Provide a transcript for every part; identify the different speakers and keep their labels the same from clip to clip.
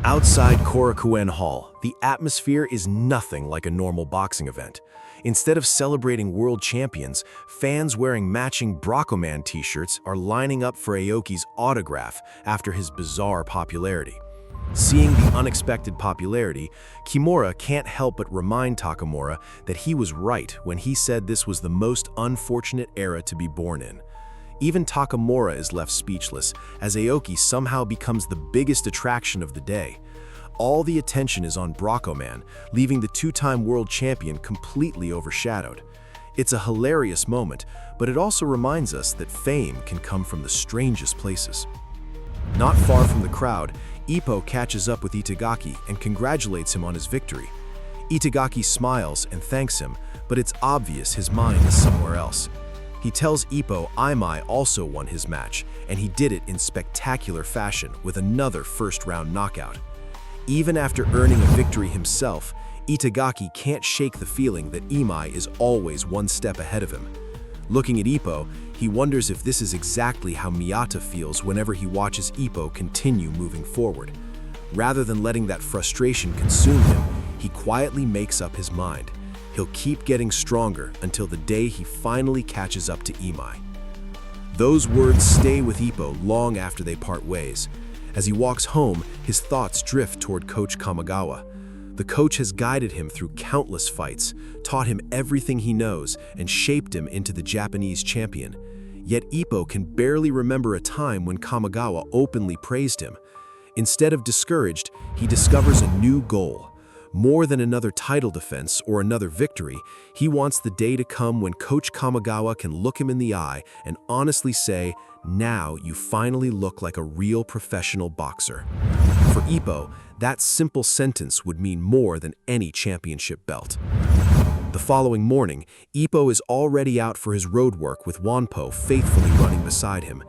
Speaker 1: Outside Korakuen Hall, the atmosphere is nothing like a normal boxing event. Instead of celebrating world champions, fans wearing matching Broccoman t-shirts are lining up for Aoki's autograph after his bizarre popularity. Seeing the unexpected popularity, Kimura can't help but remind Takamura that he was right when he said this was the most unfortunate era to be born in. Even Takamura is left speechless, as Aoki somehow becomes the biggest attraction of the day. All the attention is on Broccoman, leaving the two-time world champion completely overshadowed. It's a hilarious moment, but it also reminds us that fame can come from the strangest places. Not far from the crowd, Ippo catches up with Itagaki and congratulates him on his victory. Itagaki smiles and thanks him, but it's obvious his mind is somewhere else. He tells Ippo Imai also won his match, and he did it in spectacular fashion with another first-round knockout. Even after earning a victory himself, Itagaki can't shake the feeling that Imai is always one step ahead of him. Looking at Ippo, he wonders if this is exactly how Miyata feels whenever he watches Ippo continue moving forward. Rather than letting that frustration consume him, he quietly makes up his mind. He'll keep getting stronger until the day he finally catches up to Imai. Those words stay with Ippo long after they part ways. As he walks home, his thoughts drift toward Coach Kamogawa. The coach has guided him through countless fights, taught him everything he knows, and shaped him into the Japanese champion. Yet Ippo can barely remember a time when Kamogawa openly praised him. Instead of discouraged, he discovers a new goal. More than another title defense or another victory, he wants the day to come when Coach Kamogawa can look him in the eye and honestly say, "Now you finally look like a real professional boxer." For Ippo, that simple sentence would mean more than any championship belt. The following morning, Ippo is already out for his road work with Wanpo faithfully running beside him.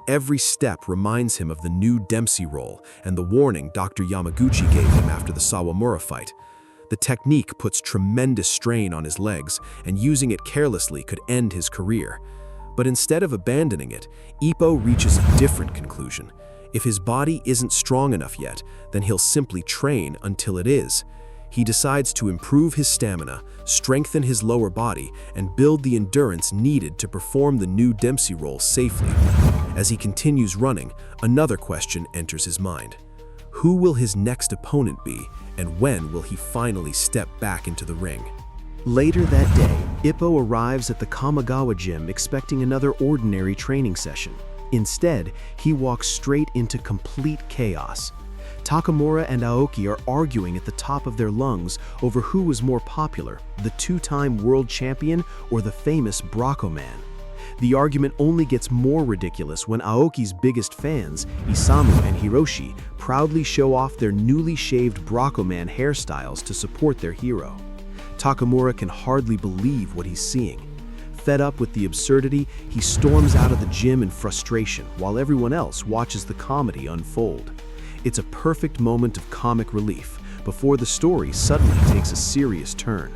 Speaker 1: Every step reminds him of the new Dempsey Roll and the warning Dr. Yamaguchi gave him after the Sawamura fight. The technique puts tremendous strain on his legs, and using it carelessly could end his career. But instead of abandoning it, Ippo reaches a different conclusion. If his body isn't strong enough yet, then he'll simply train until it is. He decides to improve his stamina, strengthen his lower body, and build the endurance needed to perform the new Dempsey Roll safely. As he continues running, another question enters his mind. Who will his next opponent be, and when will he finally step back into the ring?
Speaker 2: Later that day, Ippo arrives at the Kamogawa gym expecting another ordinary training session. Instead, he walks straight into complete chaos. Takamura and Aoki are arguing at the top of their lungs over who was more popular, the two-time world champion or the famous Broccoman. The argument only gets more ridiculous when Aoki's biggest fans, Isamu and Hiroshi, proudly show off their newly shaved Broccoman hairstyles to support their hero. Takamura can hardly believe what he's seeing. Fed up with the absurdity, he storms out of the gym in frustration while everyone else watches the comedy unfold. It's a perfect moment of comic relief before the story suddenly takes a serious turn.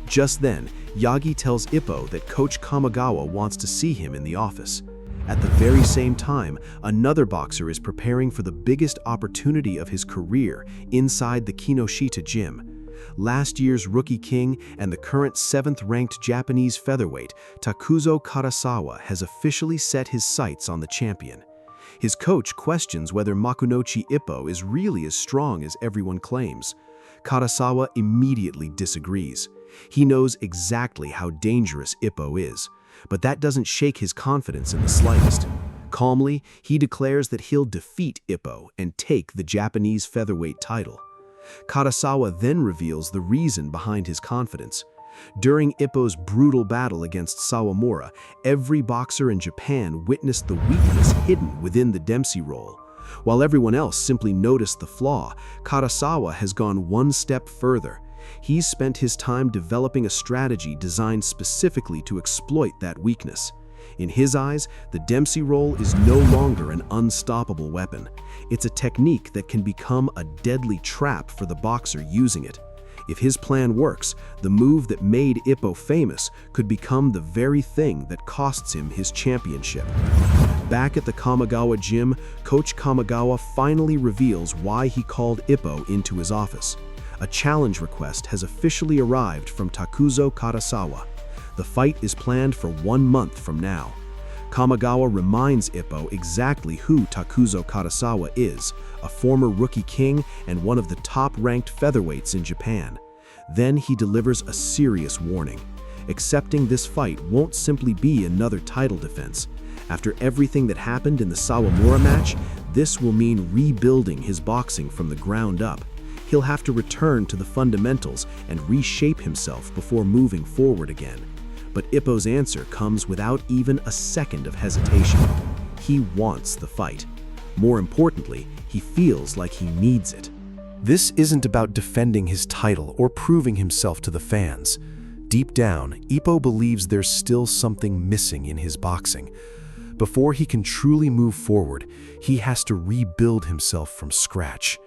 Speaker 2: Just then, Yagi tells Ippo that Coach Kamogawa wants to see him in the office. At the very same time, another boxer is preparing for the biggest opportunity of his career inside the Kinoshita gym. Last year's rookie king and the current 7th-ranked Japanese featherweight, Takuzo Karasawa, has officially set his sights on the champion. His coach questions whether Makunochi Ippo is really as strong as everyone claims. Karasawa immediately disagrees. He knows exactly how dangerous Ippo is, but that doesn't shake his confidence in the slightest. Calmly, he declares that he'll defeat Ippo and take the Japanese featherweight title. Karasawa then reveals the reason behind his confidence. During Ippo's brutal battle against Sawamura, every boxer in Japan witnessed the weakness hidden within the Dempsey Roll. While everyone else simply noticed the flaw, Karasawa has gone one step further. He's spent his time developing a strategy designed specifically to exploit that weakness. In his eyes, the Dempsey Roll is no longer an unstoppable weapon. It's a technique that can become a deadly trap for the boxer using it. If his plan works, the move that made Ippo famous could become the very thing that costs him his championship. Back at the Kamogawa gym, Coach Kamogawa finally reveals why he called Ippo into his office. A challenge request has officially arrived from Takuzo Karasawa. The fight is planned for 1 month from now. Kamogawa reminds Ippo exactly who Takuzo Karasawa is, a former rookie king and one of the top-ranked featherweights in Japan. Then he delivers a serious warning. Accepting this fight won't simply be another title defense. After everything that happened in the Sawamura match, this will mean rebuilding his boxing from the ground up. He'll have to return to the fundamentals and reshape himself before moving forward again. But Ippo's answer comes without even a second of hesitation. He wants the fight. More importantly, he feels like he needs it.
Speaker 1: This isn't about defending his title or proving himself to the fans. Deep down, Ippo believes there's still something missing in his boxing. Before he can truly move forward, he has to rebuild himself from scratch.